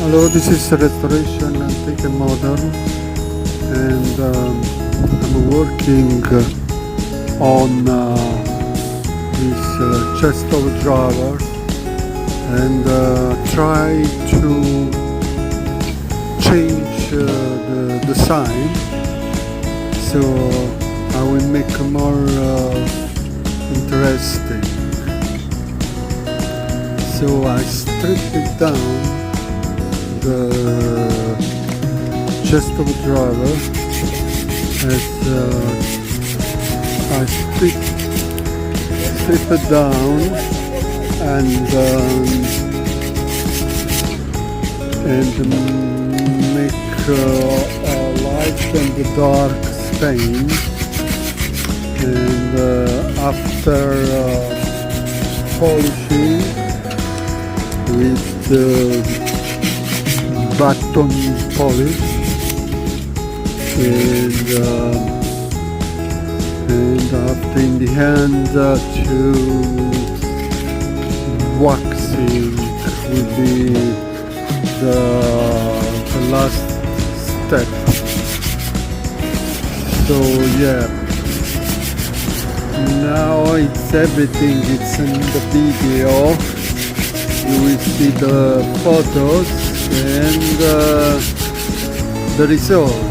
Hello, this is Restoration Antique and Modern, and I'm working on this chest of drawers and try to change the design, so I will make more interesting. So I stripped it down, the chest of drawer, as I strip it down and make a light and a dark stain, and after polishing with the button polish and after in the hand to waxing will be the last step. So yeah, now it's everything, it's in the video. You will see the photos and the result.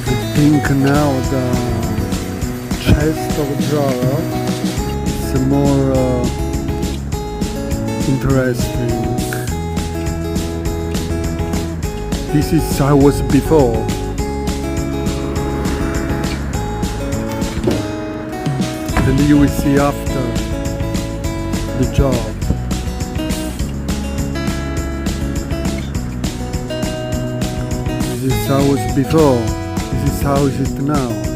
I think now the chest of drawer is more interesting. This is how it was before. And you will see after the job. This is how it was before. This is how is it now.